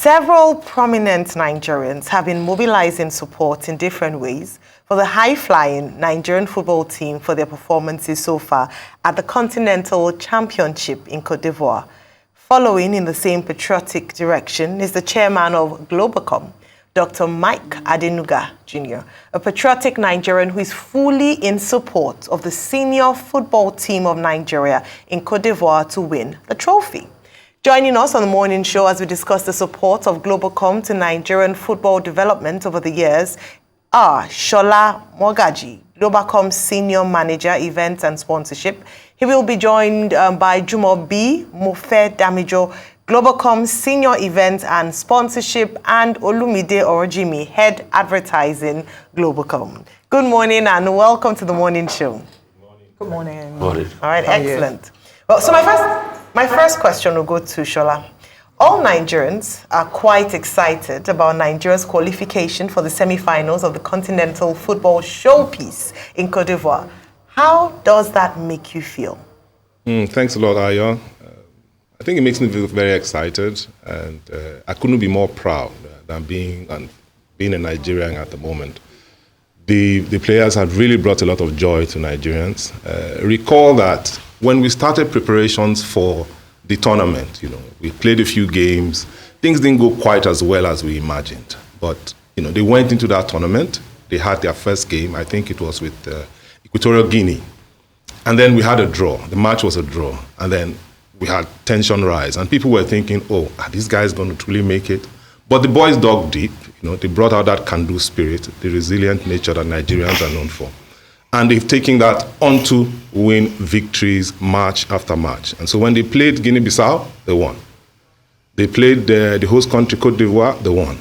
Several prominent Nigerians have been mobilizing support in different ways for the high-flying Nigerian football team for their performances so far at the Continental Championship in Côte d'Ivoire. Following in the same patriotic direction is the chairman of Globacom, Dr. Mike Adenuga Jr., a patriotic Nigerian who is fully in support of the senior football team of Nigeria in Côte d'Ivoire to win the trophy. Joining us on the morning show as we discuss the support of Globacom to Nigerian football development over the years are Sola Mogaji, Globacom's Senior Manager, Events and Sponsorship. He will be joined by Jumobi, Mofe, Damijo, Globacom's Senior Events and Sponsorship, and Olumide Orojimi, Head Advertising, Globacom. Good morning and welcome to the morning show. Good morning. All right, excellent. Well, so my first question will go to Sola. All Nigerians are quite excited about Nigeria's qualification for the semi-finals of the Continental Football Showpiece in Côte d'Ivoire. How does that make you feel? Thanks a lot, Ayo. I think it makes me feel very excited, and I couldn't be more proud than being a Nigerian at the moment. The players have really brought a lot of joy to Nigerians. Recall that when we started preparations for the tournament, we played a few games. Things didn't go quite as well as we imagined. But, they went into that tournament. They had their first game. I think it was with Equatorial Guinea. And then we had a draw. The match was a draw. And then we had tension rise. And people were thinking, are these guys going to truly make it? But the boys dug deep. They brought out that can-do spirit, the resilient nature that Nigerians are known for. And they've taken that on to win victories match after match. And so when they played Guinea-Bissau, they won. They played the host country, Côte d'Ivoire, they won.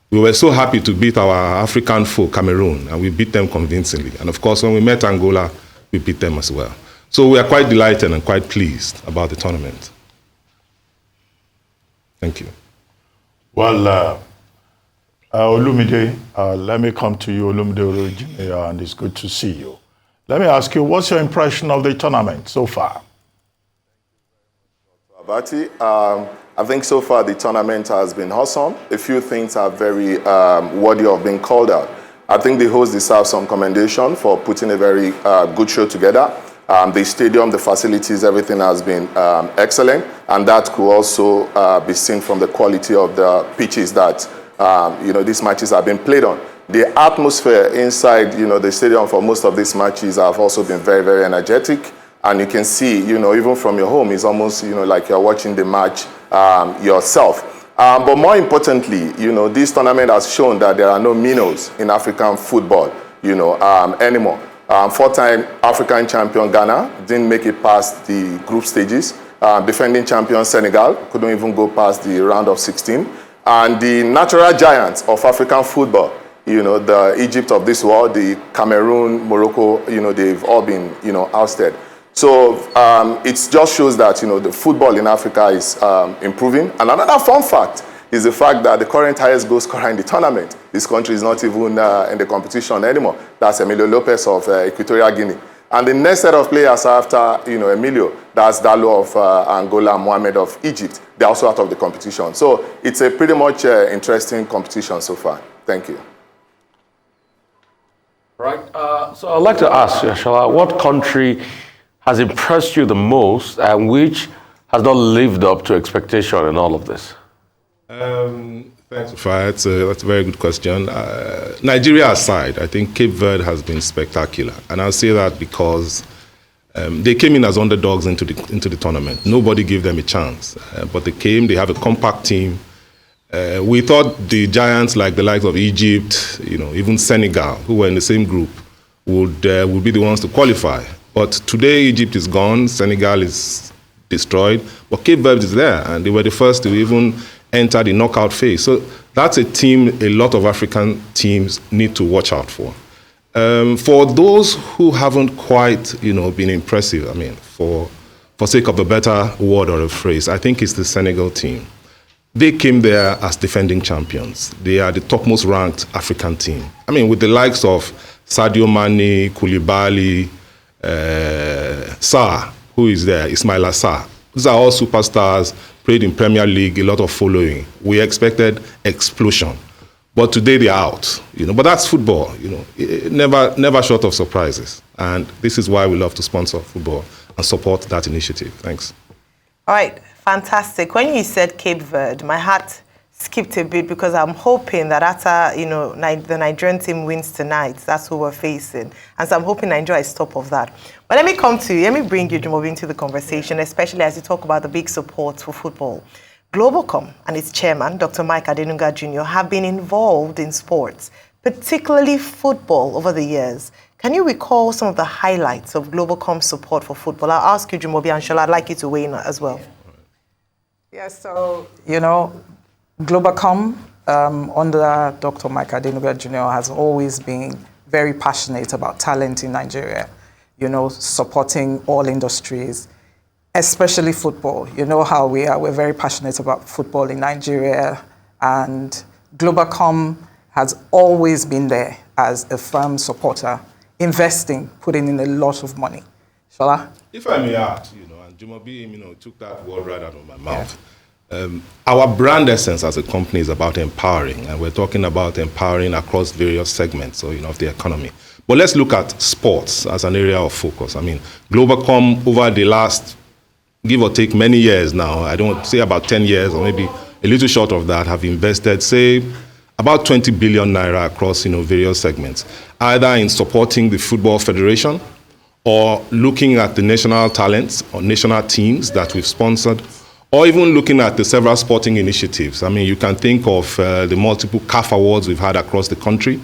We were so happy to beat our African foe, Cameroon, and we beat them convincingly. And of course, when we met Angola, we beat them as well. So we are quite delighted and quite pleased about the tournament. Thank you. Well, Olumide, let me come to you, Olumide Orojimi, and it's good to see you. Let me ask you, what's your impression of the tournament so far? Abati, I think so far the tournament has been awesome. A few things are very worthy of being called out. I think the host deserves some commendation for putting a very good show together. The stadium, the facilities, everything has been excellent, and that could also be seen from the quality of the pitches that these matches have been played on. The atmosphere inside, the stadium for most of these matches have also been very, very energetic. And you can see, even from your home, it's almost, like you're watching the match yourself. But more importantly, this tournament has shown that there are no minnows in African football, anymore. Four-time African champion Ghana didn't make it past the group stages. Defending champion Senegal couldn't even go past the round of 16. And the natural giants of African football, the Egypt of this world, the Cameroon, Morocco, they've all been, ousted. So it just shows that, the football in Africa is improving. And another fun fact is the fact that the current highest goal scorer in the tournament, this country is not even in the competition anymore. That's Emilio Lopez of Equatorial Guinea. And the next set of players after, Emilio, that's Dalo of Angola, Mohamed of Egypt. They're also out of the competition. So it's a pretty much interesting competition so far. Thank you. Right. So I'd like to ask, Sola, what country has impressed you the most and which has not lived up to expectation in all of this? Thanks, Mofe. That's a very good question. Nigeria aside, I think Cape Verde has been spectacular. And I'll say that because they came in as underdogs into the tournament. Nobody gave them a chance. But they came, they have a compact team. We thought the giants like the likes of Egypt, even Senegal, who were in the same group, would be the ones to qualify. But today Egypt is gone, Senegal is destroyed, but Cape Verde is there, and they were the first to even enter the knockout phase. So that's a team a lot of African teams need to watch out for. For those who haven't quite, been impressive, for sake of a better word or a phrase, I think it's the Senegal team. They came there as defending champions. They are the topmost ranked African team. With the likes of Sadio Mane, Koulibaly, Sarr, who is there, Ismaila Sarr. These are all superstars, played in Premier League, a lot of following. We expected explosion. But today they're out, But that's football, Never short of surprises. And this is why we love to sponsor football and support that initiative. Thanks. All right, fantastic. When you said Cape Verde, my heart skipped a bit because I'm hoping that after, the Nigerian team wins tonight, that's who we're facing. And so I'm hoping Nigeria is top of that. But let me come to you. Let me bring you, Jumobi, into the conversation, especially as you talk about the big support for football. Globacom and its chairman, Dr. Mike Adenuga Jr., have been involved in sports, particularly football, over the years. Can you recall some of the highlights of Globacom's support for football? I'll ask you, Jumobi, and Shola, I'd like you to weigh in as well. Yeah, so, Globacom, under Dr. Mike Adenuga Jr., has always been very passionate about talent in Nigeria, supporting all industries, especially football. You know how we are. We're very passionate about football in Nigeria, and Globacom has always been there as a firm supporter, investing, putting in a lot of money. Shola? If I may add, and Jumobi, took that word right out of my mouth. Our brand essence as a company is about empowering, and we're talking about empowering across various segments, of the economy. But let's look at sports as an area of focus. Globacom over the last, give or take, many years now, I don't say about 10 years or maybe a little short of that, have invested, say, about 20 billion naira across, various segments, either in supporting the Football Federation or looking at the national talents or national teams that we've sponsored, or even looking at the several sporting initiatives. You can think of the multiple CAF awards we've had across the country.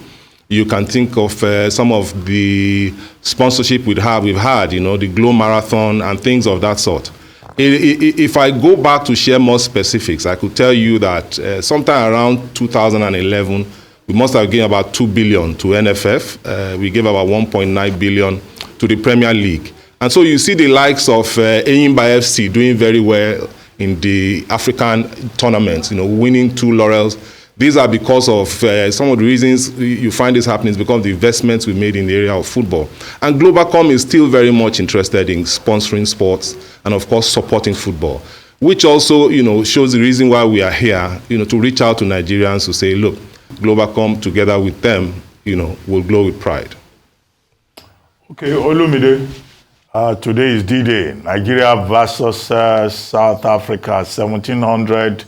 You can think of some of the sponsorship we've had, the Glow Marathon and things of that sort. If I go back to share more specifics, I could tell you that sometime around 2011, we must have given about 2 billion to NFF. We gave about 1.9 billion to the Premier League. And so you see the likes of Enyimba FC doing very well in the African tournaments, winning 2 laurels. These are because of some of the reasons you find this happening is because of the investments we made in the area of football. And Globacom is still very much interested in sponsoring sports and, of course, supporting football, which also, shows the reason why we are here, to reach out to Nigerians to say, look, Globacom, together with them, will glow with pride. Okay, Olumide, today is D-Day. Nigeria versus South Africa, 1700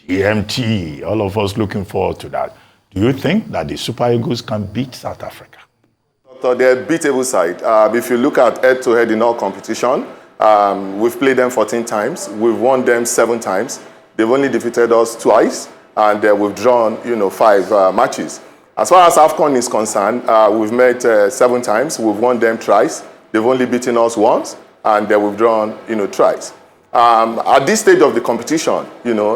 GMT. All of us looking forward to that. Do you think that the Super Eagles can beat South Africa? So they're a beatable side. If you look at head-to-head in all competition, we've played them 14 times. We've won them 7 times. They've only defeated us twice, and we've drawn, 5 matches. As far as AFCON is concerned, we've met 7 times. We've won them twice. They've only beaten us once, and we've drawn, twice. At this stage of the competition,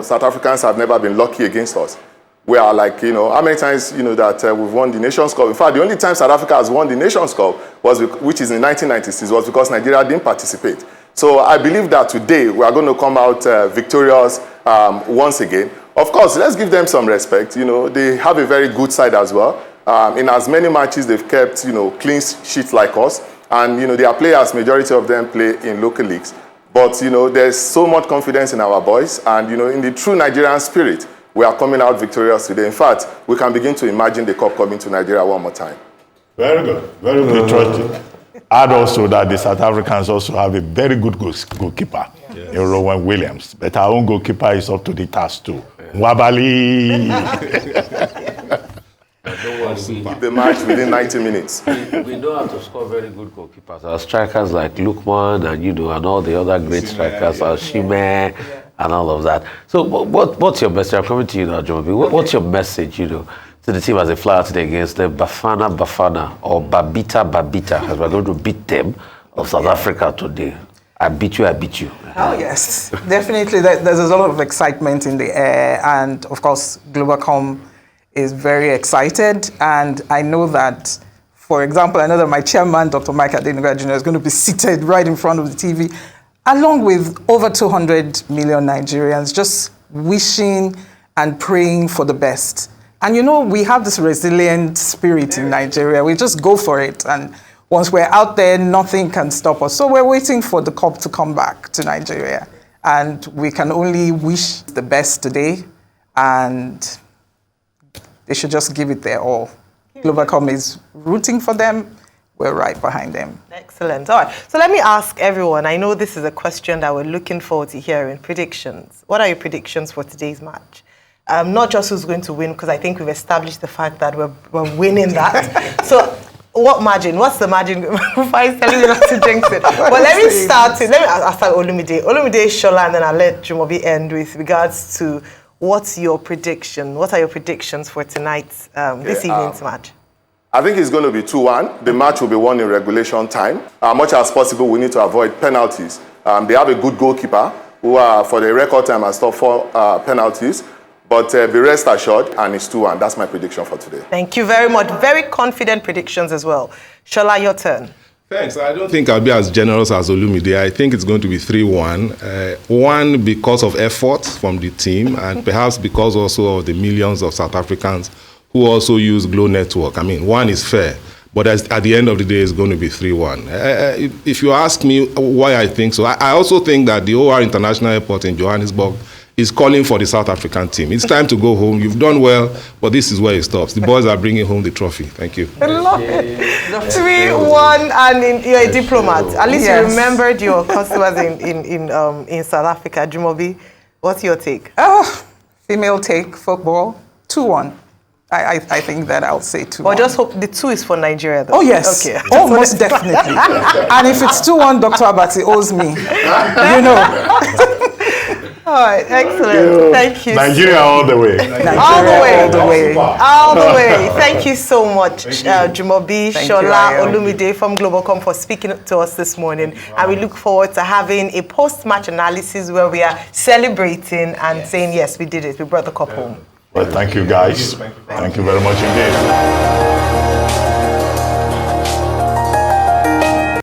South Africans have never been lucky against us. We are like, how many times, that we've won the Nations Cup. In fact, the only time South Africa has won the Nations Cup, which is in 1996, was because Nigeria didn't participate. So I believe that today we are going to come out victorious once again. Of course, let's give them some respect. They have a very good side as well. In as many matches, they've kept, clean sheets like us. And, their players, majority of them play in local leagues. But, there's so much confidence in our boys. And, in the true Nigerian spirit, we are coming out victorious today. In fact, we can begin to imagine the cup coming to Nigeria one more time. Very good. Very good. Trusty. Add also that the South Africans also have a very good goalkeeper, yes, Rowan Williams. But our own goalkeeper is up to the task too. Wabali. Keep the match within 90 minutes. We know how to score very good goalkeepers. Our strikers like Lukman and and all the other great strikers, Shime and all of that. So what's your message? I'm coming to you now, Jumobi. What's your message, to the team as they fly out today against the Bafana or Babita, as we're going to beat them of South Africa today? I beat you. Oh, yes. Definitely. There's a lot of excitement in the air. And, of course, Globacom is very excited. And I know that, for example, I know that my chairman, Dr. Mike Adenuga Jr., is going to be seated right in front of the TV, along with over 200 million Nigerians, just wishing and praying for the best. And, we have this resilient spirit in Nigeria. We just go for it. And once we're out there, nothing can stop us. So we're waiting for the cup to come back to Nigeria. And we can only wish the best today, and they should just give it their all. Globacom is rooting for them. We're right behind them. Excellent. All right. So let me ask everyone. I know this is a question that we're looking forward to hearing. Predictions. What are your predictions for today's match? Not just who's going to win, because I think we've established the fact that we're winning that. So what margin? What's the margin? I'm telling you not to jinx it. Well, let me start Olumide. Olumide, Sola, and then I'll let Jumobi end with regards to what's your prediction? What are your predictions for tonight's, this evening's match? I think it's going to be 2-1. The match will be won in regulation time. Much as possible, we need to avoid penalties. They have a good goalkeeper who, for the record time, has stopped 4 penalties. But be rest assured, and it's 2-1. That's my prediction for today. Thank you very much. Very confident predictions as well. Sola, your turn. Thanks. I don't think I'll be as generous as Olumide. I think it's going to be 3-1. One, because of effort from the team, and perhaps because also of the millions of South Africans who also use Glo Network. I mean, 1 is fair, but at the end of the day, it's going to be 3-1. If you ask me why I think so, I also think that the OR International Airport in Johannesburg is calling for the South African team. It's time to go home. You've done well, but this is where it stops. The boys are bringing home the trophy. Thank you. I love it. 3-1, and you're a diplomat. At least you remembered your customers in South Africa. Jumobi, what's your take? Female take, football, 2-1. I think that I'll say 2-1. Or just hope the 2 is for Nigeria, though. Oh, yes. Okay. Oh, most definitely. And if it's 2-1, Dr. Abati owes me. You know. All right, excellent. Thank you. Nigeria all the way. All the way. All the way. All the way. Thank you so much, Jumobi, Sola, Olumide from Globacom for speaking to us this morning. And we look forward to having a post-match analysis where we are celebrating and saying, yes, we did it. We brought the cup home. Well, thank you, guys. Thank you very much indeed.